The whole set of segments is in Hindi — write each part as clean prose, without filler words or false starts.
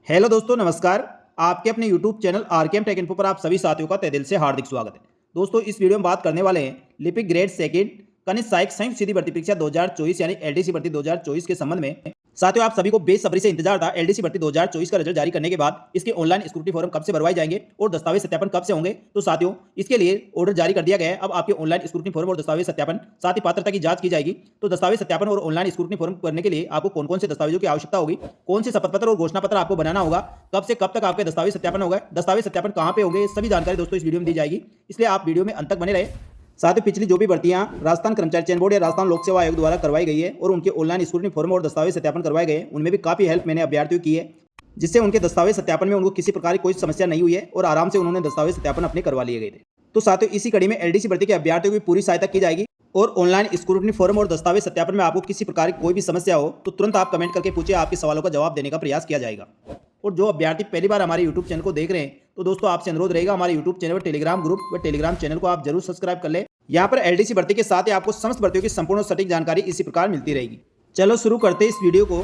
हेलो दोस्तों, नमस्कार। आपके अपने YouTube channel RKM take info पर आप सभी साथियों का तहे दिल से हार्दिक स्वागत है। दोस्तों, इस वीडियो में बात करने वाले हैं लिपिक ग्रेड सेकंड कनिष्ठ सहायक संयुक्त सीधी भर्ती परीक्षा 2024 यानी एलडीसी भर्ती 2024 के संबंध में। साथियों, आप सभी को बेसब्री से इंतजार था एलडीसी भर्ती 2024 का रिजल्ट जारी करने के बाद इसके ऑनलाइन स्क्रूटनी फॉर्म कब से भरवाए जाएंगे और दस्तावेज सत्यापन कब से होंगे। तो साथियों, इसके लिए ऑर्डर जारी कर दिया गया है। अब आपके ऑनलाइन स्क्रूटनी फॉर्म और दस्तावेज सत्यापन साथ ही पात्रता की जांच की जाएगी। तो दस्तावेज सत्यापन और ऑनलाइन स्क्रूटनी फॉर्म करने के लिए आपको कौन कौन से दस्तावेजों की आवश्यकता होगी, कौन से शपथ पत्र और घोषणा पत्र आपको बनाना होगा, कब से कब तक आपके दस्तावेज सत्यापन होगा, दस्तावेज सत्यापन कहां पे होंगे, सभी जानकारी दोस्तों इस वीडियो में दी जाएगी। इसलिए आप वीडियो में अंत तक बने रहे। साथ ही पिछली जो भी भर्तियां राजस्थान कर्मचारी चयन बोर्ड या राजस्थान लोक सेवा आयोग द्वारा करवाई गई है और उनके ऑनलाइन स्क्रूटनी फॉर्म और दस्तावेज सत्यापन करवाए गए, उनमें भी काफी हेल्प मैंने अभ्यर्थियों की है, जिससे उनके दस्तावेज सत्यापन में उनको किसी प्रकार की कोई समस्या नहीं हुई है और आराम से उन्होंने दस्तावेज सत्यापन अपने करवा लिए गए थे। तो साथियों, इसी कड़ी में एलडीसी भर्ती के अभ्यर्थियों की पूरी सहायता की जाएगी और ऑनलाइन स्क्रूटनी फॉर्म और दस्तावेज सत्यापन में आपको किसी प्रकार की कोई भी समस्या हो तो तुरंत आप कमेंट करके पूछिए, आपके सवालों का जवाब देने का प्रयास किया जाएगा। और जो अभ्यर्थी पहली बार हमारे यूट्यूब चैनल को देख रहे हैं तो दोस्तों आपसे अनुरोध रहेगा, हमारे यूट्यूब चैनल पर टेलीग्राम ग्रुप व टेलीग्राम चैनल को आप जरूर सब्सक्राइब कर लें। यहाँ पर एलडीसी भर्ती के साथ ही आपको समस्त भर्तियों की संपूर्ण और सटीक जानकारी इसी प्रकार मिलती रहेगी। चलो शुरू करते हैं इस वीडियो को।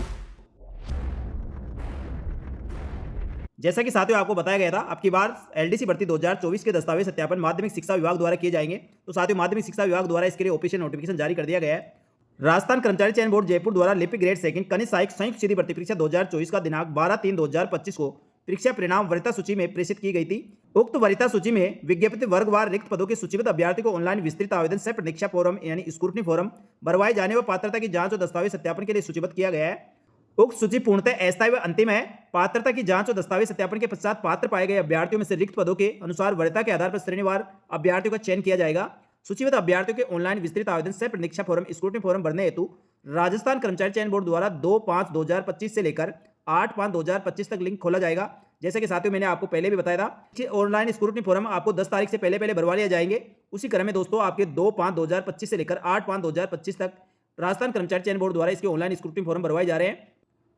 जैसा कि साथियों आपको बताया गया था, अब की बार एलडीसी भर्ती 2024 के दस्तावेज सत्यापन माध्यमिक शिक्षा विभाग द्वारा किए जाएंगे। तो साथियों, माध्यमिक शिक्षा विभाग द्वारा इसके लिए ऑफिशियल नोटिफिकेशन जारी कर दिया गया है। राजस्थान कर्मचारी चयन बोर्ड जयपुर द्वारा लिपिक ग्रेड सेकंड कनिष्ठ सहायक संयुक्त सीधी भर्ती परीक्षा 2024 का दिनांक 12/3/2025 को परीक्षा परिणाम वरीयता सूची में प्रेषित की गई थी। उक्त वरीयता सूची में विज्ञप्ति वर्गवार रिक्त पदों के सूचीबद्ध अभ्यर्थी को ऑनलाइन विस्तृत आवेदन सह प्रतीक्षा फॉर्म यानी स्क्रूटनी फॉर्म भरवाए जाने व पात्रता की जांच और दस्तावेज सत्यापन के लिए सूचीबद्ध किया गया है। उक्त सूची पूर्णतः अस्थायी व अंतिम है। पात्रता की जांच और दस्तावेज सत्यापन के पश्चात पात्र पाए गए अभ्यर्थियों में से रिक्त पदों के अनुसार वरीयता के आधार पर श्रेणीवार अभ्यर्थियों का चयन किया जाएगा। सूचीबद्ध अभ्यर्थियों के ऑनलाइन विस्तृत आवेदन सह प्रतीक्षा फॉर्म स्क्रूटनी फॉर्म भरने हेतु राजस्थान कर्मचारी चयन बोर्ड द्वारा 2/5/2025 से लेकर 8/5/2025 तक लिंक खोला जाएगा। जैसे कि साथियों मैंने आपको पहले भी बताया था कि ऑनलाइन स्क्रूटनी फॉर्म आपको 10 तारीख से पहले भरवा लिया जाएंगे। उसी क्रम में दोस्तों आपके 2/5/2025 से लेकर 8/5/2025 तक राजस्थान कर्मचारी चयन बोर्ड द्वारा इसके ऑनलाइन स्क्रूटनी फॉर्म भरवाए जा रहे हैं।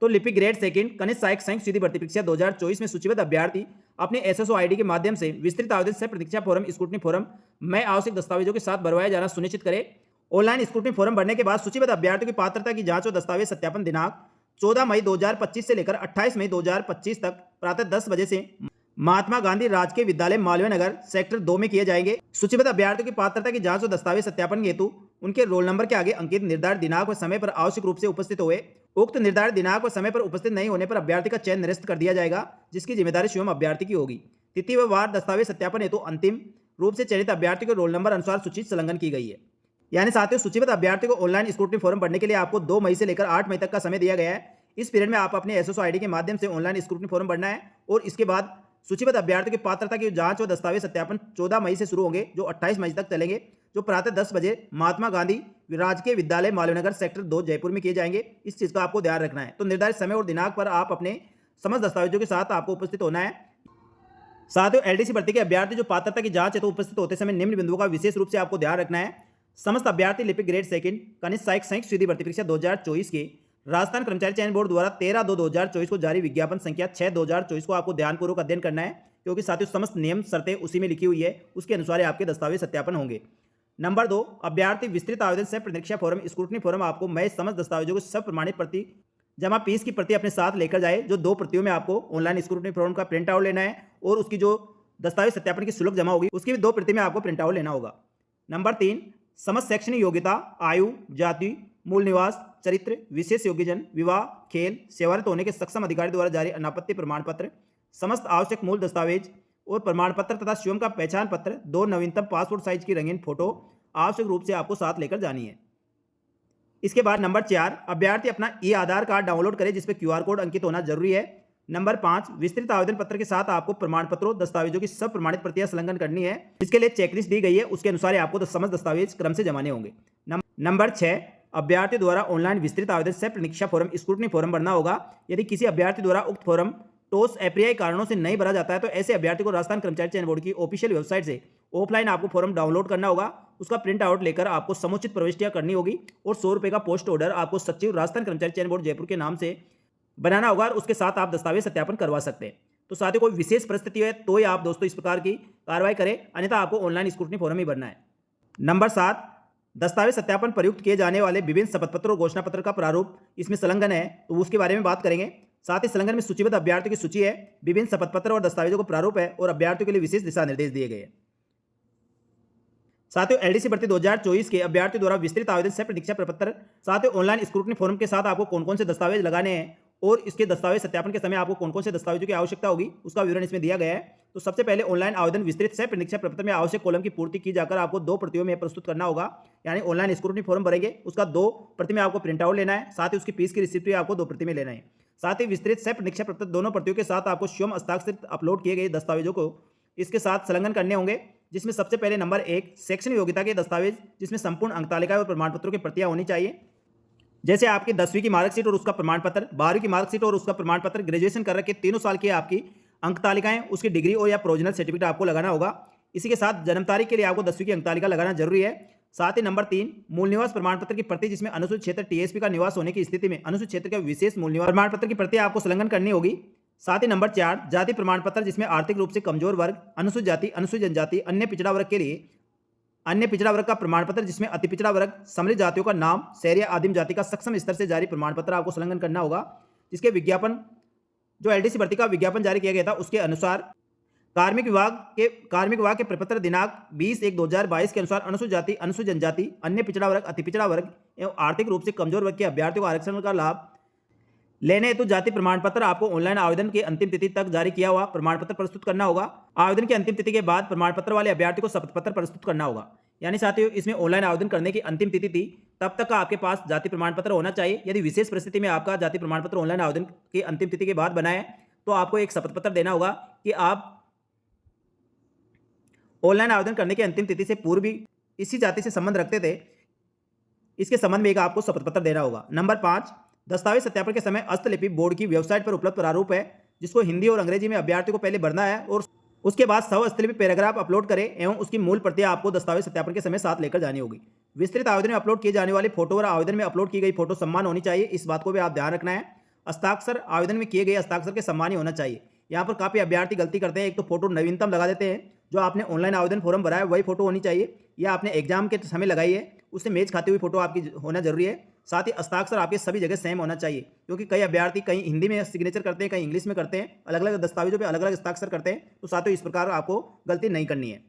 तो लिपिक ग्रेड सेकंड कनिष्ठ सहायक संयुक्त सीधी भर्ती परीक्षा 2024 में सूचीबद्ध अभ्यर्थी अपने एसएसओ आईडी के माध्यम से विस्तृत आवेदन सह प्रतीक्षा फॉर्म स्क्रूटनी फॉर्म में आवश्यक दस्तावेजों के साथ भरवाया जाना सुनिश्चित करें। ऑनलाइन स्क्रूटनी फॉर्म भरने के बाद सूचीबद्ध अभ्यर्थियों की पात्रता की जांच और दस्तावेज सत्यापन दिनांक 14 मई 2025 से लेकर 28 मई 2025 तक प्रातः 10 बजे से महात्मा गांधी राजकीय विद्यालय मालवीय नगर सेक्टर 2 में किए जाएंगे। सूचीबद्ध अभ्यर्थियों की पात्रता की जांच और दस्तावेज सत्यापन हेतु उनके रोल नंबर के आगे अंकित निर्धारित दिनांक व समय पर आवश्यक रूप से उपस्थित हुए। उक्त निर्धारित दिनांक व समय पर उपस्थित नहीं होने पर अभ्यर्थी का चयन निरस्त कर दिया जाएगा, जिसकी जिम्मेदारी स्वयं अभ्यर्थी की होगी। तिथि व वार दस्तावेज सत्यापन हेतु अंतिम रूप से चयनित अभ्यर्थी के रोल नंबर अनुसार सूची संलग्न की गई है। यानी साथियों, सूचीबद्ध अभ्यर्थी को ऑनलाइन स्क्रूटनी फॉर्म भरने के लिए आपको 2 मई से लेकर 8 मई तक का समय दिया गया है। इस पीरियड में आप अपने एसएसओ आईडी के माध्यम से ऑनलाइन स्क्रूटनी फॉर्म भरना है और इसके बाद सूचीबद्ध अभ्यर्थियों की पात्रता की जांच और दस्तावेज सत्यापन 14 मई से शुरू होंगे, जो 28 मई तक चलेंगे, जो प्रातः 10 बजे महात्मा गांधी राजकीय विद्यालय मालवीय नगर सेक्टर 2 जयपुर में किए जाएंगे। इस चीज का आपको ध्यान रखना है। तो निर्धारित समय और दिनांक पर आप अपने समस्त दस्तावेजों के साथ आपको उपस्थित होना है। साथियों, एलडीसी भर्ती के अभ्यर्थी जो पात्रता की जांच है तो उपस्थित होते समय निम्न बिंदुओं का विशेष रूप से आपको ध्यान रखना है। समस्त अभ्यर्थी लिपिक ग्रेड सेकंड कनिष्ठ सहायक संयुक्त सीधी भर्ती परीक्षा 2024 के राजस्थान कर्मचारी चयन बोर्ड द्वारा 13/2/2024 को जारी विज्ञापन संख्या 6/2024 को आपको ध्यानपूर्वक अध्ययन करना है, क्योंकि साथियों समस्त नियम शर्तें उसी में लिखी हुई है, उसके अनुसार आपके दस्तावेज सत्यापन होंगे। नंबर 2, अभ्यर्थी विस्तृत आवेदन सह प्रतीक्षा फॉर्म स्क्रूटनी फॉर्म आपको मैं समस्त दस्तावेजों को सब प्रमाणित प्रति जमा फीस की प्रति अपने साथ लेकर जाए, जो 2 प्रतियों में आपको ऑनलाइन स्क्रूटनी फॉर्म का प्रिंट आउट लेना है और उसकी जो दस्तावेज सत्यापन की शुल्क जमा होगी उसकी भी 2 प्रति में आपको प्रिंट आउट लेना होगा। नंबर 3, समस्त शैक्षणिक योग्यता, आयु, जाति, मूल निवास, चरित्र, विशेष योग्यजन, विवाह, खेल, सेवारत होने के सक्षम अधिकारी द्वारा जारी अनापत्ति प्रमाण पत्र, समस्त आवश्यक मूल दस्तावेज और प्रमाण पत्र तथा स्वयं का पहचान पत्र, 2 नवीनतम पासपोर्ट साइज की रंगीन फोटो आवश्यक रूप से आपको साथ लेकर जानी है। इसके बाद नंबर 4, अभ्यर्थी अपना ई आधार कार्ड डाउनलोड करे जिसपे क्यूआर कोड अंकित होना जरूरी है। नंबर 5, विस्तृत आवेदन पत्र के साथ आपको प्रमाण पत्रों दस्तावेजों की सब प्रमाणित प्रतियां संलग्न करनी है। इसके लिए चेकलिस्ट दी गई है, उसके अनुसार आपको समस्त दस्तावेज क्रम से जमाने होंगे। नंबर 6, अभ्यर्थी द्वारा ऑनलाइन विस्तृत आवेदन सह प्रतीक्षा फॉर्म स्क्रूटनी फॉर्म भरना होगा। यदि किसी अभ्यर्थी द्वारा उक्त फॉर्म टोस अप्रिय कारणों से नहीं भरा जाता है तो ऐसे अभ्यर्थी को राजस्थान कर्मचारी चयन बोर्ड की ऑफिशियल वेबसाइट से ऑफलाइन आपको फॉर्म डाउनलोड करना होगा। उसका प्रिंट आउट लेकर आपको समुचित प्रविष्टियां करनी होगी और 100 रुपये का पोस्ट ऑर्डर आपको सचिव राजस्थान कर्मचारी चयन बोर्ड जयपुर के नाम से बनाना होगा और उसके साथ आप दस्तावेज सत्यापन करवा सकते हैं। तो साथ ही कोई विशेष परिस्थिति है तो ही आप दोस्तों इस प्रकार की कार्रवाई करें, अन्यथा आपको ऑनलाइन स्क्रूटनी फॉर्म ही भरना है। नंबर 7, दस्तावेज सत्यापन प्रयुक्त किए जाने वाले विभिन्न शपथ पत्र और घोषणा पत्र का प्रारूप इसमें संलग्न है, तो उसके बारे में बात करेंगे। साथ ही संलग्न में सूचीबद्ध अभ्यर्थियों की सूची है, विभिन्न शपथ पत्र और दस्तावेजों को प्रारूप है और अभ्यर्थियों के लिए विशेष दिशा निर्देश दिए गए हैं। साथियों, एलडीसी भर्ती 2024 के अभ्यर्थियों द्वारा विस्तृत आवेदन सह परीक्षा प्रपत्र, साथियों ऑनलाइन स्क्रूटनी फॉर्म के साथ आपको कौन कौन से दस्तावेज लगाने हैं और इसके दस्तावेज सत्यापन के समय आपको कौन कौन से दस्तावेजों की आवश्यकता होगी, उसका विवरण इसमें दिया गया है। तो सबसे पहले ऑनलाइन आवेदन विस्तृत सह परीक्षा प्रपत्र में आवश्यक कॉलम की पूर्ति की जाकर आपको 2 प्रतियों में प्रस्तुत करना होगा। यानी ऑनलाइन स्क्रूटनी फॉर्म भरेंगे, उसका 2 प्रति में आपको प्रिंट आउट लेना है, साथ ही उसकी फीस की रिसिप्ट भी आपको 2 प्रति में लेना है। साथ ही विस्तृत सह परीक्षा प्रपत्र दोनों प्रतियों के साथ आपको स्वयं हस्ताक्षरित अपलोड किए गए दस्तावेजों को इसके साथ संलग्न करने होंगे, जिसमें सबसे पहले नंबर 1 शैक्षणिक योग्यता के दस्तावेज, जिसमें संपूर्ण अंक तालिका और प्रमाण पत्रों की प्रतियां होनी चाहिए, जैसे आपकी 10वीं की मार्कशीट और उसका प्रमाण पत्र, 12वीं की मार्कशीट और उसका प्रमाण पत्र, ग्रेजुएशन कर रखे 3 साल की आपकी अंक तालिकाएं, उसकी डिग्री और या प्रोविजनल सर्टिफिकेट आपको लगाना होगा। इसी के साथ जन्म तारीख के लिए आपको 10वीं की अंक तालिका लगाना जरूरी है। साथ ही नंबर 3 मूल निवास प्रमाण पत्र की प्रति, जिसमें अनुसूचित क्षेत्र टीएसपी का निवास होने की स्थिति में अनुसूचित क्षेत्र का विशेष मूल निवास प्रमाण पत्र की प्रति आपको संलग्न करनी होगी। साथ ही नंबर 4 जाति प्रमाण पत्र, जिसमें आर्थिक रूप से कमजोर वर्ग, अनुसूचित जाति, अनुसूचित जनजाति, अन्य पिछड़ा वर्ग के लिए अन्य पिछड़ा वर्ग का प्रमाण पत्र, जिसमें अति पिछड़ा वर्ग, सम्मिलित जातियों का नाम, शहरी या आदिम जाति का सक्षम स्तर से जारी प्रमाण पत्र आपको संलग्न करना होगा, जिसके विज्ञापन जो एलडीसी भर्ती का विज्ञापन जारी किया गया था उसके अनुसार कार्मिक विभाग के प्रपत्र दिनांक 20/1/2022 के अनुसार अनुसूचित जाति, अनुसूचित जनजाति, अन्य पिछड़ा वर्ग, अति पिछड़ा वर्ग एवं आर्थिक रूप से कमजोर वर्ग के अभ्यर्थियों को आरक्षण का लाभ लेने हेतु जाति प्रमाण पत्र आपको ऑनलाइन आवेदन की अंतिम तिथि तक जारी किया हुआ प्रमाण पत्र प्रस्तुत करना होगा। आवेदन की अंतिम तिथि के बाद प्रमाण पत्र वाले अभ्यर्थी को शपथ पत्र प्रस्तुत करना होगा। यानी साथियों, इसमें ऑनलाइन आवेदन करने की अंतिम तिथि थी, तब तक का आपके पास जाति प्रमाण पत्र होना चाहिए। यदि विशेष परिस्थिति में आपका जाति प्रमाण पत्र ऑनलाइन आवेदन की अंतिम तिथि के बाद बना है, तो आपको एक शपथ पत्र देना होगा कि आप ऑनलाइन आवेदन करने की अंतिम तिथि से पूर्व भी इसी जाति से संबंध रखते थे, इसके संबंध में एक आपको शपथ पत्र देना होगा। नंबर 5 दस्तावेज सत्यापन के समय हस्तलिपि बोर्ड की वेबसाइट पर उपलब्ध प्रारूप है, जिसको हिंदी और अंग्रेजी में अभ्यर्थी को पहले भरना है और उसके बाद हस्तलिपि पैराग्राफ अपलोड करें एवं उसकी मूल प्रतियां आपको दस्तावेज सत्यापन के समय साथ लेकर जानी होगी। विस्तृत आवेदन में अपलोड किए जाने वाली फोटो और आवेदन में अपलोड की गई फोटो समान होनी चाहिए, इस बात को भी आप ध्यान रखना है। हस्ताक्षर आवेदन में किए गए हस्ताक्षर के समान ही होना चाहिए। यहाँ पर काफ़ी अभ्यर्थी गलती करते हैं, एक तो फोटो नवीनतम लगा देते हैं, जो आपने ऑनलाइन आवेदन फॉर्म भरा है वही फोटो होनी चाहिए, या आपने एग्जाम के समय लगाई है उससे मैच खाती हुई फोटो आपकी होना जरूरी है। साथ ही हस्ताक्षर आपके सभी जगह सेम होना चाहिए, क्योंकि कई अभ्यर्थी कहीं हिंदी में सिग्नेचर करते हैं, कहीं इंग्लिश में करते हैं, अलग अलग दस्तावेजों पे अलग अलग हस्ताक्षर करते हैं। तो साथियों, इस प्रकार आपको गलती नहीं करनी है।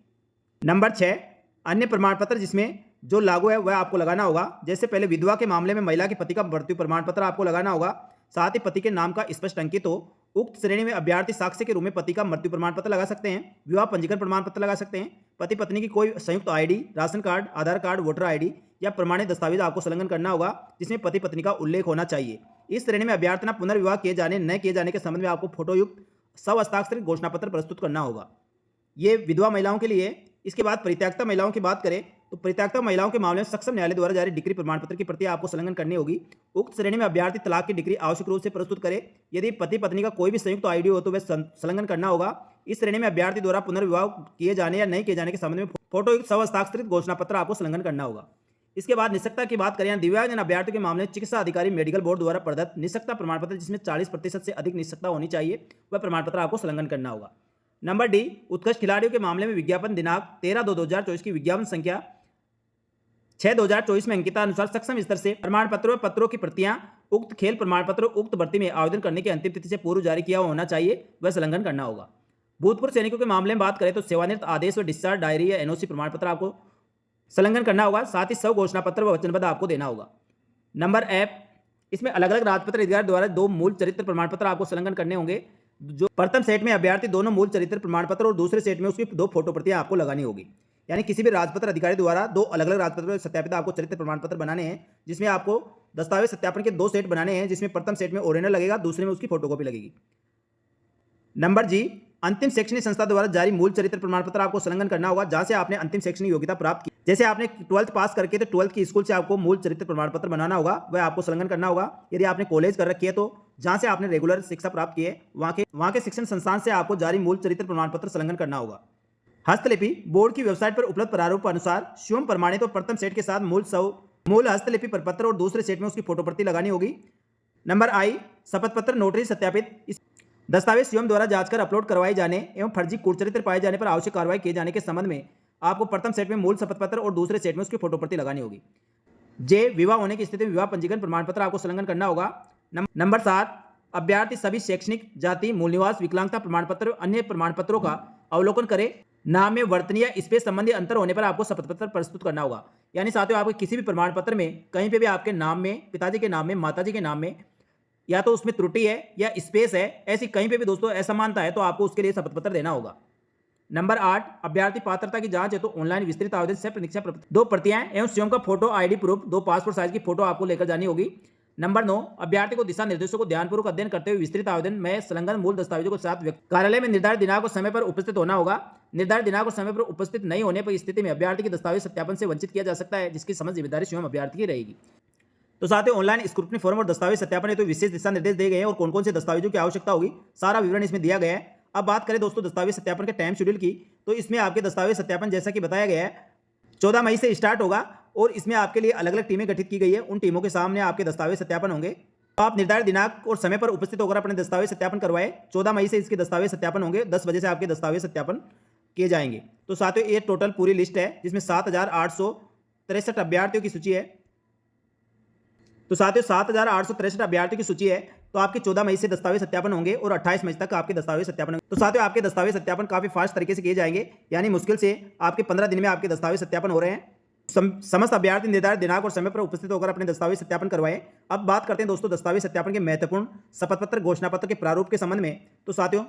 नंबर 6 अन्य प्रमाण पत्र, जिसमें जो लागू है वह आपको लगाना होगा। जैसे पहले विधवा के मामले में महिला के पति का मृत्यु प्रमाण पत्र आपको लगाना होगा, साथ ही पति के नाम का स्पष्ट अंकित हो। उक्त श्रेणी में अभ्यर्थी साक्ष्य के रूप में पति का मृत्यु प्रमाण पत्र लगा सकते हैं, विवाह पंजीकरण प्रमाण पत्र लगा सकते हैं, पति पत्नी की कोई संयुक्त आईडी, राशन कार्ड, आधार कार्ड, वोटर आईडी या प्रमाणित दस्तावेज आपको संलग्न करना होगा, जिसमें पति पत्नी का उल्लेख होना चाहिए। इस श्रेणी में अभ्यर्थी ना पुनर्विवाह किए जाने न किए जाने के संबंध में आपको फोटोयुक्त हस्ताक्षरित घोषणा पत्र प्रस्तुत करना होगा। ये विधवा महिलाओं के लिए। इसके बाद परित्यक्ता महिलाओं की बात करें तो परित्यक्ता महिलाओं के मामले में सक्षम न्यायालय द्वारा जारी डिग्री प्रमाण पत्र की प्रति आपको संलग्न करनी होगी। उक्त श्रेणी में अभ्यर्थी तलाक की डिग्री आवश्यक रूप से प्रस्तुत करे। यदि पति पत्नी का कोई भी संयुक्त आईडी हो तो वह संलग्न करना होगा। इस श्रेणी में अभ्यर्थी द्वारा पुनर्विवाह किए जाने या नहीं किए जाने के संबंध में फोटोयुक्त हस्ताक्षरित घोषणा पत्र आपको संलग्न करना होगा। इसके बाद निष्पक्षता की बात करें, दिव्यांगजन अभ्यर्थी के मामले में चिकित्सा अधिकारी मेडिकल बोर्ड द्वारा प्रदत्त निष्पक्षता प्रमाण पत्र, जिसमें 40% से अधिक निष्पक्षता होनी चाहिए, वह प्रमाण पत्र आपको संलग्न करना होगा। नंबर डी उत्कृष्ट खिलाड़ियों के मामले में विज्ञापन दिनांक 13/2/2024 की विज्ञापन संख्या 6/2024 में अंकिता अनुसार सक्षम स्तर से प्रमाण पत्रों पत्रों की प्रतियां उक्त खेल प्रमाण पत्र उक्त भर्ती में आवेदन करने की अंतिम तिथि से पूर्व जारी किया होना चाहिए, वह संलग्न करना होगा। भूतपूर्व सैनिकों के मामले में बात करें तो सेवानिवृत्त आदेश व डिस्चार्ज डायरी या एनओसी प्रमाण पत्र आपको संलग्न करना होगा। साथ ही स्व घोषणा पत्र व वचनबद्ध आपको देना होगा। नंबर एफ इसमें अलग अलग राजपत्र अधिकारी द्वारा 2 मूल चरित्र प्रमाण पत्र आपको संलग्न करने होंगे। जो प्रथम सेट में अभ्यर्थी दोनों मूल चरित्र प्रमाण पत्र और दूसरे सेट में उसकी 2 फोटो प्रतियां आपको लगानी होगी। यानी किसी भी राजपत्र अधिकारी द्वारा 2 अलग अलग राजपत्र सत्यापित आपको चरित्र प्रमाण पत्र बनाने हैं, जिसमें आपको दस्तावेज सत्यापन के 2 सेट बनाने हैं, जिसमें प्रथम सेट में ओरिजिनल लगेगा, दूसरे में उसकी फोटोकॉपी लगेगी। नंबर जी अंतिम शैक्षणिक संस्था द्वारा जारी मूल चरित्र प्रमाण पत्र आपको संलग्न करना होगा, जहां से आपने अंतिम शैक्षणिक योग्यता प्राप्त की। जैसे आपने 12th पास करके तो 12th की स्कूल से आपको मूल चरित्र प्रमाण पत्र बनाना होगा, वह आपको संलग्न करना होगा। यदि आपने कॉलेज कर रखी है तो जहां से आपने रेगुलर शिक्षा प्राप्त की है वहां के शिक्षण संस्थान से आपको जारी मूल चरित्र प्रमाण पत्र संलग्न करना होगा। हस्तलिपि बोर्ड की वेबसाइट पर उपलब्ध प्रारूप अनुसार स्वयं प्रमाणित और प्रथम सेट के साथ मूल हस्तलिपि प्रपत्र और दूसरे सेट में उसकी फोटो प्रति लगानी होगी। नंबर आई शपथ पत्र नोटरी सत्यापित दस्तावेज स्वयं द्वारा जांचकर अपलोड करवाए जाने एवं फर्जी कूटचरित्र पाए जाने पर आवश्यक कार्रवाई किए जाने के संबंध में आपको प्रथम सेट में मूल शपथ पत्र और दूसरे सेट में उसकी फोटो प्रति लगानी होगी। जे विवाह होने की स्थिति में विवाह पंजीकरण प्रमाण पत्र आपको संलग्न करना होगा। नंबर 7 अभ्यर्थी सभी शैक्षणिक, जाति, मूल निवास, विकलांगता प्रमाण पत्र, अन्य प्रमाण पत्रों का अवलोकन करे। नाम में वर्तनीय स्पेस संबंधी अंतर होने पर आपको शपथ पत्र प्रस्तुत करना होगा। यानी साथियों, आपके किसी भी प्रमाण पत्र में कहीं पे भी आपके नाम में, पिताजी के नाम में, माताजी के नाम में या तो उसमें त्रुटि है या स्पेस है, ऐसी कहीं पे भी दोस्तों असमानता है तो आपको उसके लिए शपथ पत्र देना होगा। नंबर 8, अभ्यर्थी पात्रता की जांच है तो ऑनलाइन विस्तृत आवेदन से परीक्षा 2 प्रतियां एवं स्वयं का photo, ID proof, 2 passport size की फोटो आपको लेकर जानी होगी। नंबर 9, अभ्यर्थी को दिशा निर्देशों को ध्यानपूर्वक अध्ययन करते हुए विस्तृत आवेदन में संलग्न मूल दस्तावेजों के साथ कार्यालय में निर्धारित दिनांक और समय पर उपस्थित होना होगा। निर्धारित दिनांक और समय पर उपस्थित नहीं होने पर स्थिति में अभ्यर्थी के दस्तावेज सत्यापन से वंचित किया जा सकता है, जिसकी समझ जिम्मेदारी स्वयं अभ्यर्थी की रहेगी। तो साथियों, ऑनलाइन स्क्रूटनी फॉर्म और दस्तावेज सत्यापन है तो विशेष दिशा निर्देश दिए गए हैं और कौन कौन से दस्तावेजों की आवश्यकता होगी, सारा विवरण इसमें दिया गया है। अब बात करें दोस्तों दस्तावेज सत्यापन के टाइम शेड्यूल की, तो इसमें आपके दस्तावेज सत्यापन जैसा कि बताया गया है 14 मई से स्टार्ट होगा और इसमें आपके लिए अलग अलग टीमें गठित की गई है। उन टीमों के सामने आपके दस्तावेज सत्यापन होंगे। तो आप निर्धारित दिनांक और समय पर उपस्थित होकर अपने दस्तावेज सत्यापन करवाए। 14 मई से इसके दस्तावेज सत्यापन होंगे, 10 बजे से आपके दस्तावेज सत्यापन किए जाएंगे। तो साथियों, ये टोटल पूरी लिस्ट है जिसमें 7,863 अभ्यर्थियों की सूची है। तो साथियों, 7,863 अभ्यर्थियों की सूची है। तो आपके 14 मई से दस्तावेज सत्यापन होंगे और 28 मई तक आपके दस्तावेज सत्यापन होंगे। तो साथियों, आपके दस्तावेज सत्यापन काफी फास्ट तरीके से किए जाएंगे, यानी मुश्किल से आपके 15 दिन में आपके दस्तावेज सत्यापन हो रहे हैं। समस्त अभ्यर्थी निर्धारित दिनांक और समय पर उपस्थित होकर अपने दस्तावेज सत्यापन करवाएं। अब बात करते हैं दोस्तों दस्तावेज सत्यापन के महत्वपूर्ण शपथ पत्र, घोषणा पत्र के प्रारूप के संबंध में। तो साथियों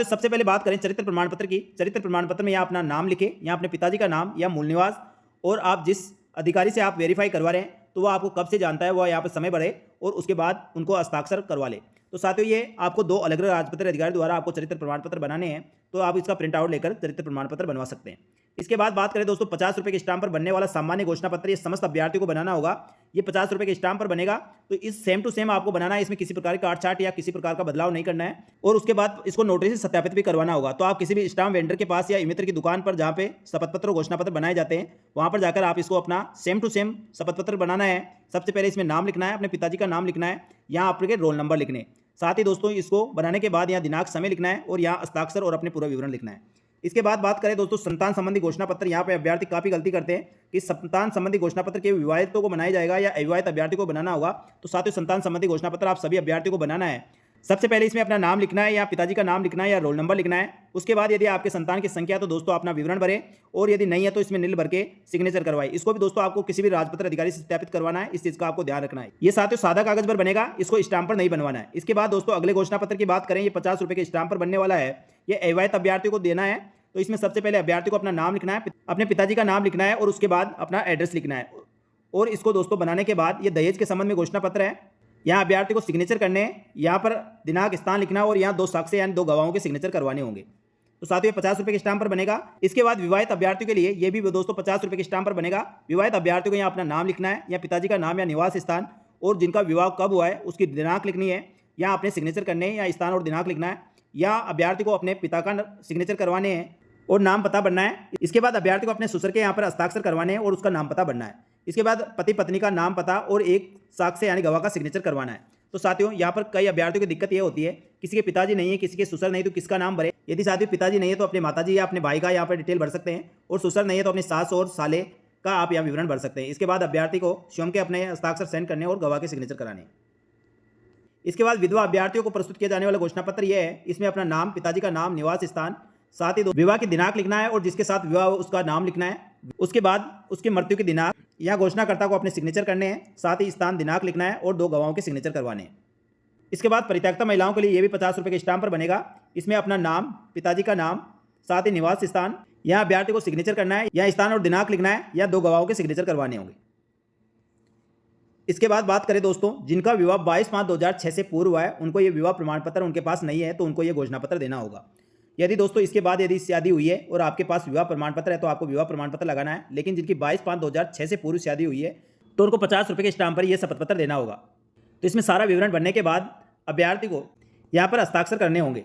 सबसे पहले बात करें चरित्र प्रमाण पत्र की। चरित्र प्रमाण पत्र में यहाँ अपना नाम लिखे, यहाँ अपने पिताजी का नाम या मूल निवास और आप जिस अधिकारी से आप वेरीफाई करवा रहे हैं तो वो आपको कब से जानता है, वो यहाँ पर समय बढ़े और उसके बाद उनको हस्ताक्षर करवा ले। तो साथियों, ये आपको 2 अलग अलग राजपत्र अधिकारी द्वारा आपको चरित्र प्रमाण पत्र बनाने हैं, तो आप इसका प्रिंट आउट लेकर चरित्र प्रमाण पत्र बनवा सकते हैं। इसके बाद बात करें दोस्तों 50 रुपये के स्टाम्प पर बनने वाला सामान्य घोषणा पत्र, ये समस्त अभ्यर्थियों को बनाना होगा। ये 50 रुपये के स्टाम्प पर बनेगा, तो इस सेम टू सेम आपको बनाना है। इसमें किसी प्रकार की काटछाट या किसी प्रकार का बदलाव नहीं करना है और उसके बाद इसको नोटरी से सत्यापित भी करवाना होगा। तो आप किसी भी स्टाम्प वेंडर के पास या ई-मित्र की दुकान पर जहाँ पे शपथ पत्र और घोषणा पत्र बनाए जाते हैं, वहाँ पर जाकर आप इसको अपना सेम टू सेम शपथ पत्र बनाना है। सबसे पहले इसमें नाम लिखना है, अपने पिताजी का नाम लिखना है, यहाँ आपके रोल नंबर लिखने। साथ ही दोस्तों इसको बनाने के बाद यहाँ दिनांक, समय लिखना है और यहाँ हस्ताक्षर और अपने पूरा विवरण लिखना है। इसके बाद बात करें दोस्तों संतान संबंधी घोषणा पत्र। यहाँ पे अभ्यर्थी काफी गलती करते हैं कि संतान संबंधी घोषणा पत्र केवल विवाहितों को बनाया जाएगा या अविवाहित अभ्यर्थी को बनाना होगा। तो साथियों, संतान संबंधी घोषणा पत्र आप सभी अभ्यर्थियों को बनाना है। सबसे पहले इसमें अपना नाम लिखना है या पिताजी का नाम लिखना है या रोल नंबर लिखना है। उसके बाद यदि आपके संतान की संख्या है तो दोस्तों अपना विवरण भरें और यदि नहीं है तो इसमें नील भर के सिग्नेचर करवाएं। इसको भी दोस्तों आपको किसी भी राजपत्र अधिकारी से सत्यापित करवाना है, इस चीज का आपको ध्यान रखना है। ये साथियों सादा कागज पर बनेगा, इसको स्टाम्प पर नहीं बनवाना है। इसके बाद दोस्तों अगले घोषणा पत्र की बात करें, ये 50 रुपये के स्टाम्प पर बनने वाला है। ये अविवाहित अभ्यर्थियों को देना है। तो इसमें सबसे पहले अभ्यर्थी को अपना नाम लिखना है, अपने पिताजी का नाम लिखना है और उसके बाद अपना एड्रेस लिखना है। और इसको दोस्तों बनाने के बाद ये दहेज के संबंध में घोषणा पत्र है। यहाँ अभ्यर्थी को सिग्नेचर करने हैं, यहाँ पर दिनांक, स्थान लिखना और यहाँ 2 साक्ष्य यानी 2 गवाहों के सिग्नेचर करवाने होंगे। तो साथियों 50 रुपये के स्टाम्प पर बनेगा। इसके बाद विवाहित अभ्यर्थियों के लिए ये भी दोस्तों 50 रुपये के स्टाम्प पर बनेगा। विवाहित अभ्यर्थियों को यहाँ अपना नाम लिखना है या पिताजी का नाम या निवास स्थान और जिनका विवाह कब हुआ है उसकी दिनांक लिखनी है, यहाँ अपने सिग्नेचर करने हैं या स्थान और दिनांक लिखना है। या अभ्यर्थी को अपने पिता का सिग्नेचर करवाने हैं और नाम पता बनना है। इसके बाद अभ्यर्थी को अपने ससुर के यहाँ पर हस्ताक्षर करवाने हैं और उसका नाम पता बनना है। इसके बाद पति पत्नी का नाम पता और एक साक्ष्य यानी गवाह का सिग्नेचर करवाना है। तो साथियों यहाँ पर कई अभ्यर्थियों की दिक्कत ये होती है, किसी के पिताजी नहीं है, किसी के ससुर नहीं, तो किसका नाम भरे। यदि साथियों पिताजी नहीं है तो अपने माताजी या अपने भाई का यहाँ पर डिटेल भर सकते हैं और ससुर नहीं है तो अपनी सास और साले का आप यहाँ विवरण भर सकते हैं। इसके बाद अभ्यर्थी को स्वयं के अपने हस्ताक्षर सेंड करने और गवाह के सिग्नेचर कराने। इसके बाद विधवा अभ्यर्थियों को प्रस्तुत किया जाने वाला घोषणा पत्र यह है, इसमें अपना नाम, पिताजी का नाम, निवास स्थान, साथ ही विवाह की दिनांक लिखना है और जिसके साथ विवाह उसका नाम लिखना है। उसके बाद उसकी मृत्यु की दिनांक या घोषणाकर्ता को अपने सिग्नेचर करने हैं, साथ ही स्थान, दिनांक लिखना है और 2 गवाहों के सिग्नेचर करवाने हैं। इसके बाद परित्यक्ता महिलाओं के लिए ये भी 50 रुपये के स्टाम्प पर बनेगा। इसमें अपना नाम, पिताजी का नाम, साथ ही निवास स्थान, यहाँ अभ्यर्थी को सिग्नेचर करना है या स्थान और दिनांक लिखना है या 2 गवाहों के सिग्नेचर करवाने होंगे। इसके बाद बात करें दोस्तों जिनका विवाह 22/5/2006 से पूर्व हुआ है, उनको ये विवाह प्रमाण पत्र उनके पास नहीं है तो उनको ये घोषणा पत्र देना होगा। यदि दोस्तों इसके बाद यदि शादी हुई है और आपके पास विवाह प्रमाण पत्र है तो आपको विवाह प्रमाण पत्र लगाना है। लेकिन जिनकी 22/5/2006 से पूर्व शादी हुई है तो उनको 50 रुपये के स्टाम्प पर यह शपथ पत्र देना होगा। तो इसमें सारा विवरण बनने के बाद अभ्यर्थी को यहाँ पर हस्ताक्षर करने होंगे।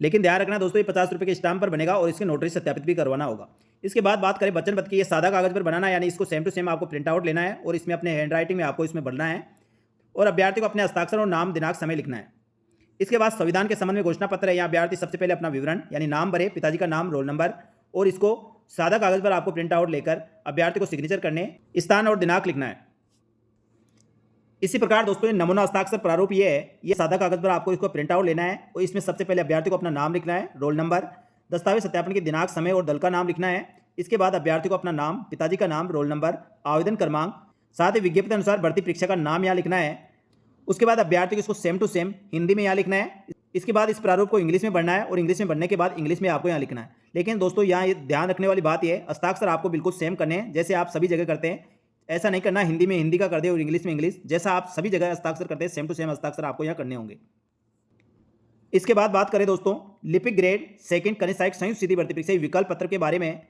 लेकिन ध्यान रखना दोस्तों ये 50 रुपये के स्टाम्प पर बनेगा और इसके नोटरी सत्यापित भी करवाना होगा। इसके बाद बात करें वचन पत्र की, ये सादा कागज पर बनाना है, यानी इसको सेम टू सेम आपको प्रिंट आउट लेना है और इसमें अपने हैंड राइटिंग में आपको इसमें भरना है और अभ्यर्थी को अपने हस्ताक्षर और नाम, दिनांक, समय लिखना है। इसके बाद संविधान के संबंध में घोषणा पत्र है। यहाँ अभ्यर्थी सबसे पहले अपना विवरण यानी नाम भरे, पिताजी का नाम, रोल नंबर और इसको सादा कागज पर आपको प्रिंट आउट लेकर अभ्यर्थी को सिग्नेचर करने, स्थान और दिनांक लिखना है। इसी प्रकार दोस्तों ये नमूना हस्ताक्षर प्रारूप ये है, ये सादा कागज पर आपको इसको प्रिंट आउट लेना है और इसमें सबसे पहले अभ्यर्थी को अपना नाम लिखना है, रोल नंबर, दस्तावेज सत्यापन की दिनांक, समय और दल का नाम लिखना है। इसके बाद अभ्यर्थी को अपना नाम, पिताजी का नाम, रोल नंबर, आवेदन क्रमांक, साथ ही विज्ञप्ति अनुसार भर्ती परीक्षा का नाम यहाँ लिखना है। उसके बाद अभ्यर्थी को इसको सेम टू सेम हिंदी में यहाँ लिखना है। इसके बाद इस प्रारूप को इंग्लिश में पढ़ना है और इंग्लिश में पढ़ने के बाद इंग्लिश में आपको यहाँ लिखना है। लेकिन दोस्तों यहाँ ये ध्यान रखने वाली बात ये है, हस्ताक्षर आपको बिल्कुल सेम करने हैं जैसे आप सभी जगह करते हैं। ऐसा नहीं करना हिंदी में हिंदी का कर दे और इंग्लिश में इंग्लिश, जैसा आप सभी जगह हस्ताक्षर करते हैं सेम टू सेम हस्ताक्षर आपको यहाँ करने होंगे। इसके बाद बात करें दोस्तों लिपिक ग्रेड सेकंड कनिष्ठ सहायक संयुक्त सीधी भर्ती परीक्षा विकल्प पत्र के बारे में।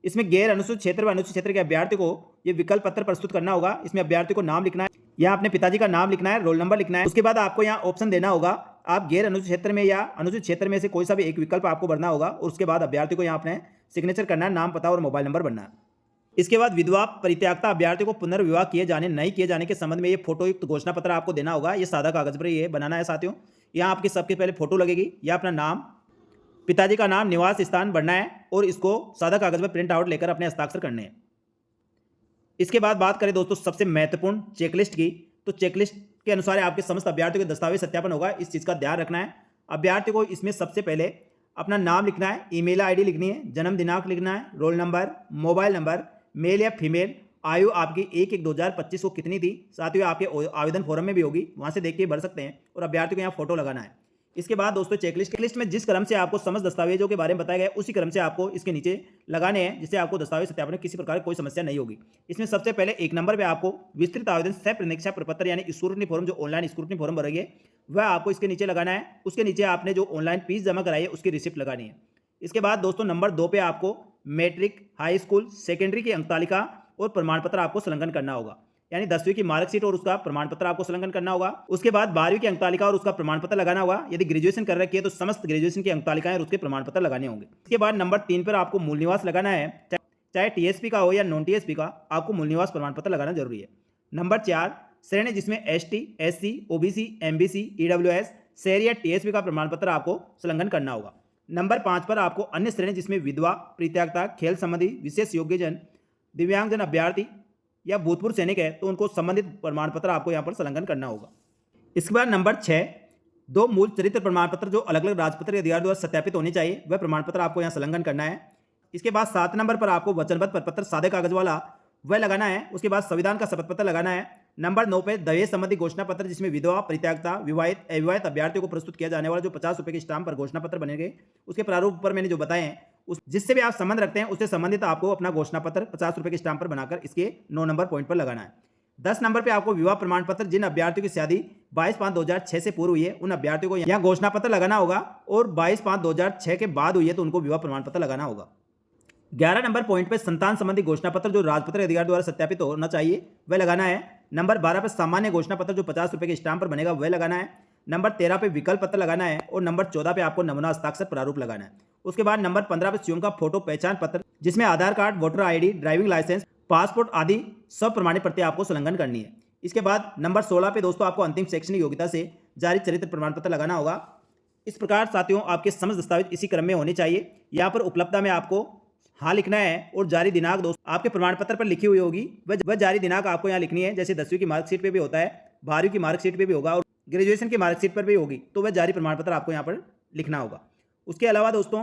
इसमें गैर अनुसूचित क्षेत्र व अनुसूचित क्षेत्र के अभ्यर्थी को ये विकल्प पत्र प्रस्तुत करना होगा। इसमें अभ्यर्थी को नाम लिखना है, यहाँ अपने पिताजी का नाम लिखना है, रोल नंबर लिखना है। उसके बाद आपको यहाँ ऑप्शन देना होगा, आप गैर अनुसूचित क्षेत्र में या अनुसूचित क्षेत्र में से कोई सा भी एक विकल्प आपको भरना होगा और उसके बाद अभ्यर्थी को यहाँ अपने सिग्नेचर करना है, नाम, पता और मोबाइल नंबर भरना है। इसके बाद विधवा परित्यागता अभ्यर्थी को पुनर्विवाह किए जाने नहीं किए जाने के संबंध में ये फोटोयुक्त घोषणा पत्र आपको देना होगा। ये सादा कागज पर ये बनाना है साथियों। यहाँ आपकी सबके पहले फोटो लगेगी, या अपना नाम, पिताजी का नाम, निवास स्थान भरना है और इसको सादा कागज पर प्रिंट आउट लेकर अपने हस्ताक्षर करने हैं। इसके बाद बात करें दोस्तों सबसे महत्वपूर्ण चेकलिस्ट की, तो चेकलिस्ट के अनुसार आपके समस्त अभ्यर्थियों के दस्तावेज सत्यापन होगा। इस चीज़ का ध्यान रखना है। अभ्यर्थी को इसमें सबसे पहले अपना नाम लिखना है, ईमेल आईडी लिखनी है, जन्म दिनांक लिखना है, roll number, mobile number, male या फीमेल, आयु आपकी 1/1/2025 को कितनी थी, साथ ही आपके आवेदन फॉर्म में भी होगी, वहाँ से देख के भर सकते हैं और अभ्यर्थी को यहाँ फोटो लगाना है। इसके बाद दोस्तों चेकलिस्ट में जिस क्रम से आपको समस्त दस्तावेजों के बारे में बताया गया उसी क्रम से आपको इसके नीचे लगाने हैं, जिससे आपको दस्तावेज सत्यापन में किसी प्रकार की कोई समस्या नहीं होगी। इसमें सबसे पहले 1 नंबर पे आपको विस्तृत आवेदन सह प्रतीक्षा प्रपत्र यानी स्क्रूटनी फॉर्म, जो ऑनलाइन स्क्रूटनी फॉर्म भरेंगे वह आपको इसके नीचे लगाना है। उसके नीचे आपने जो ऑनलाइन फीस जमा कराई है उसकी रिसिप्ट लगानी है। इसके बाद दोस्तों नंबर 2 पे आपको मैट्रिक, हाई स्कूल, सेकेंडरी की अंक तालिका और प्रमाण पत्र आपको संलग्न करना होगा, यानी 10वीं की मार्कशीट और उसका प्रमाण पत्र आपको संलग्न करना होगा। उसके बाद 12वीं की अंक तालिका और उसका प्रमाण पत्र लगाना होगा। यदि ग्रेजुएशन कर रखी है तो समस्त ग्रेजुएशन की अंक तालिकाएं और उसके प्रमाण पत्र लगाने होंगे। इसके बाद नंबर 3 पर आपको मूल निवास लगाना है, चाहे टीएसपी का हो या नॉन टीएसपी का, आपको मूल निवास प्रमाण पत्र लगाना जरूरी है। नंबर 4 श्रेणी जिसमें ST, SC, OBC, MBC, EWS, शहरी या टीएसपी का प्रमाण पत्र आपको संलग्न करना होगा। नंबर 5 पर आपको अन्य श्रेणी जिसमें विधवा, परित्यागता, खेल संबंधी, विशेष योग्यजन, दिव्यांगजन अभ्यर्थी या भूतपूर्व सैनिक है तो उनको संबंधित प्रमाण पत्र आपको यहाँ पर संलग्न करना होगा। इसके बाद नंबर 6 2 मूल चरित्र प्रमाण पत्र जो अलग अलग राजपत्र अधिकारी द्वारा सत्यापित होने चाहिए वह प्रमाण पत्र आपको यहाँ संलग्न करना है। इसके बाद 7 नंबर पर आपको वचनबद्ध प्रपत्र सादे कागज वाला वह लगाना है। उसके बाद संविधान का शपथ पत्र लगाना है। नंबर 9 पे दहेज संबंधी घोषणा पत्र जिसमें विधवा, परित्यागता, विवाहित, अविवाहित अभ्यर्थियों को प्रस्तुत किया जाने वाला जो 50 रुपये के स्टाम्प पर घोषणा पत्र बनेंगे उसके प्रारूप पर मैंने जो बताए हैं उस जिससे भी आप संबंध रखते हैं उससे संबंधित आपको अपना घोषणा पत्र 50 रुपये के स्टाम्प पर बनाकर इसके 9 नंबर पॉइंट पर लगाना है। 10 नंबर पे आपको विवाह प्रमाण पत्र जिन अभ्यर्थियों की शादी 22/5/2006 से पूर्व हुई है उन अभ्यर्थियों को यहाँ घोषणा पत्र लगाना होगा और 22/5/2006 के बाद हुई है तो उनको विवाह प्रमाण पत्र लगाना होगा। 11 नंबर पॉइंट पे संतान संबंधी घोषणा पत्र जो राजपत्र अधिकारी द्वारा सत्यापित होना चाहिए वह लगाना है। नंबर 12 पे सामान्य घोषणा पत्र जो 50 रुपये के स्टाम्प पर बनेगा वह लगाना है। नंबर 13 पे विकल्प पत्र लगाना है और नंबर 14 पे आपको नमूना हस्ताक्षर प्रारूप लगाना है। उसके बाद नंबर 15 पे स्वयं का फोटो पहचान पत्र जिसमें Aadhaar card, voter ID, driving licence, passport आदि सब प्रमाणित प्रति आपको संलग्न करनी है। इसके बाद नंबर 16 पे दोस्तों आपको अंतिम शैक्षणिक योग्यता से जारी चरित्र प्रमाण पत्र लगाना होगा। इस प्रकार साथियों आपके समस्त दस्तावेज इसी क्रम में होने चाहिए। यहाँ पर उपलब्धता में आपको हाँ लिखना है और जारी दिनांक दोस्तों आपके प्रमाण पत्र पर लिखी हुई होगी वह जारी दिनांक आपको यहाँ लिखनी है। जैसे 10वीं की मार्कशीट पे भी होता है, 12वीं की मार्कशीट पे भी होगा और ग्रेजुएशन की मार्कशीट पर भी होगी तो वह जारी प्रमाण पत्र आपको यहाँ पर लिखना होगा। उसके अलावा दोस्तों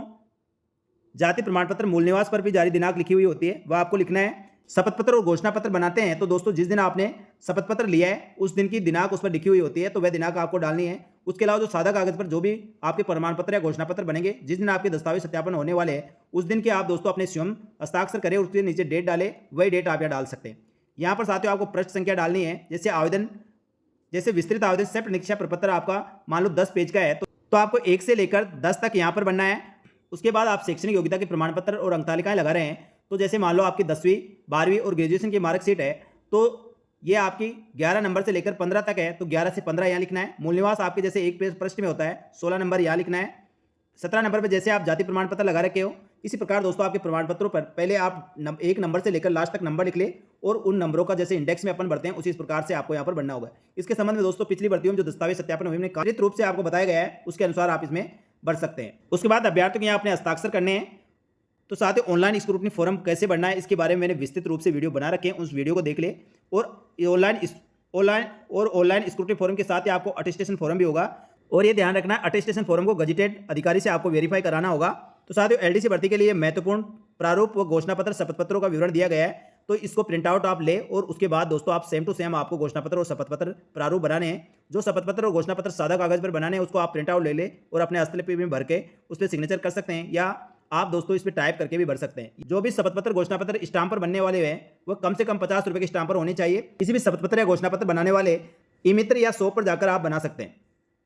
जाति प्रमाण पत्र मूल निवास पर भी जारी दिनांक लिखी हुई होती है वह आपको लिखना है। शपथ पत्र और घोषणा पत्र बनाते हैं तो दोस्तों जिस दिन आपने शपथ पत्र लिया है उस दिन की दिनांक उस पर लिखी हुई होती है तो वह दिनांक आपको डालनी है। उसके अलावा जो सादा कागज पर जो भी आपके प्रमाण पत्र या घोषणा पत्र बनेंगे जिस दिन आपके दस्तावेज सत्यापन होने वाले हैं उस दिन के आप दोस्तों अपने स्वयं हस्ताक्षर करें, उसके नीचे डेट डालें, वही डेट आप यहाँ डाल सकते हैं। यहाँ पर साथियों आपको पृष्ठ संख्या डालनी है। जैसे विस्तृत आवेदन सह प्रतीक्षा प्रपत्र आपका मान लो 10 पेज का है तो आपको 1 से लेकर 10 तक यहाँ पर बनना है। उसके बाद आप शैक्षणिक योग्यता के प्रमाण पत्र और अंक तालिकाएं लगा रहे हैं तो जैसे मान लो आपकी 10वीं, 12वीं और ग्रेजुएशन की मार्कशीट है तो ये आपकी 11 नंबर से लेकर 15 तक है तो 11 से 15 यहाँ लिखना है। मूल निवास आपके जैसे एक पृष्ठ में होता है 16 नंबर यहाँ लिखना है। 17 नंबर पर जैसे आप जाति प्रमाण पत्र लगा रखे हो इसी प्रकार दोस्तों आपके प्रमाण पत्रों पर पहले आप 1 नंबर से लेकर लास्ट तक नंबर लिख ले और उन नंबरों का जैसे इंडेक्स में अपन बढ़ते हैं उसी प्रकार से आपको यहाँ पर बनना होगा। इसके संबंध में दोस्तों पिछली भर्तियों में जो दस्तावेज सत्यापन में कार्यित रूप से आपको बताया गया है उसके अनुसार आप इसमें बढ़ सकते हैं। उसके बाद अभ्यर्थियों के यहाँ अपने हस्ताक्षर करने हैं तो साथ ही ऑनलाइन स्क्रूटनी फॉर्म कैसे भरना है इसके बारे में मैंने विस्तृत रूप से वीडियो बना रखे हैं, उस वीडियो को देख ले। और ऑनलाइन स्क्रूटनी फॉर्म के साथ ही आपको अटेस्टेशन फॉर्म भी होगा। और ये ध्यान रखना है, अटेस्टेशन फॉर्म को गजेटेड अधिकारी से आपको वेरीफाई कराना होगा। तो साथियों, एलडीसी भर्ती के लिए महत्वपूर्ण प्रारूप व घोषणा पत्र, शपथ पत्रों का विवरण दिया गया है। तो इसको प्रिंट आउट आप ले और उसके बाद दोस्तों आप सेम टू सेम आपको घोषणा पत्र और शपथ पत्र प्रारूप बनाने हैं। जो शपथ पत्र और घोषणा पत्र सादा कागज पर बनाने हैं उसको आप प्रिंट आउट ले ले और अपने हस्तलिपि में भर के उस पर सिग्नेचर कर सकते हैं, या आप दोस्तों इस पर टाइप करके भी भर सकते हैं। जो भी शपथ पत्र घोषणा पत्र स्टाम्प पर बनने वाले हैं वह कम से कम 50 रुपये के स्टाम्प पर होने चाहिए। किसी भी शपथ पत्र या घोषणा पत्र बनाने वाले ई मित्र या शॉप पर जाकर आप बना सकते हैं।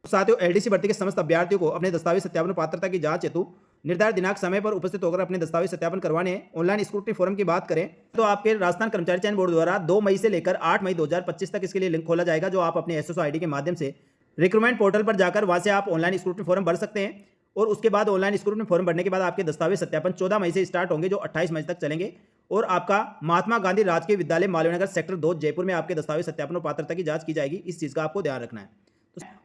साथियों, एलडीसी भर्ती के समस्त अभ्यर्थियों को अपने दस्तावेज सत्यापन पात्रता की जांच हेतु निर्धारित दिनांक समय पर उपस्थित होकर अपने दस्तावेज सत्यापन करवाने हैं। ऑनलाइन स्क्रूटनी फॉर्म की बात करें तो आपके राजस्थान कर्मचारी चयन बोर्ड द्वारा 2 मई से लेकर 8 मई 2025 तक इसके लिए लिंक खोला जाएगा, जो आप अपने एसएसओ आईडी के माध्यम से रिक्रूटमेंट पोर्टल पर जाकर वहां से आप ऑनलाइन स्क्रूटनी फॉर्म भर सकते हैं। और उसके बाद ऑनलाइन स्क्रूटनी फॉर्म भरने के बाद आपके दस्तावेज सत्यापन 14 मई से स्टार्ट होंगे, जो 28 मई तक चलेंगे। और आपका महात्मा गांधी राजकीय विद्यालय मालवीय नगर सेक्टर 2 जयपुर में आपके दस्तावेज सत्यापन और पात्रता की जांच की जाएगी। इस चीज़ का आपको ध्यान रखना है।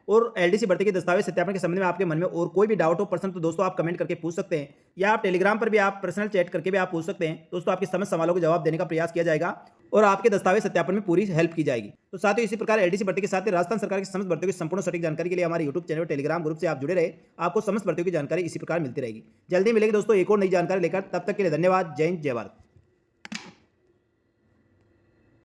और एलडीसी भर्ती के दस्तावेज सत्यापन के संबंध में आपके मन में और कोई भी डाउट हो प्रश्न, तो दोस्तों आप कमेंट करके पूछ सकते हैं, या आप टेलीग्राम पर भी आप पर्सनल चैट करके भी आप पूछ सकते हैं। दोस्तों आपके समस्त सवालों के जवाब देने का प्रयास किया जाएगा और आपके दस्तावेज सत्यापन में पूरी हेल्प की जाएगी। तो साथ ही इसी प्रकार एलडीसी भर्ती के साथ ही राजस्थान सरकार की समस्त भर्तियों की संपूर्ण सटीक जानकारी के लिए हमारे यूट्यूब चैनल और टेलीग्राम ग्रुप से आप जुड़े रहे। आपको समस्त भर्तियों की जानकारी इसी प्रकार मिलती रहेगी। जल्दी मिलेगी दोस्तों एक और नई जानकारी लेकर, तब तक के लिए धन्यवाद। जय हिंद, जय भारत।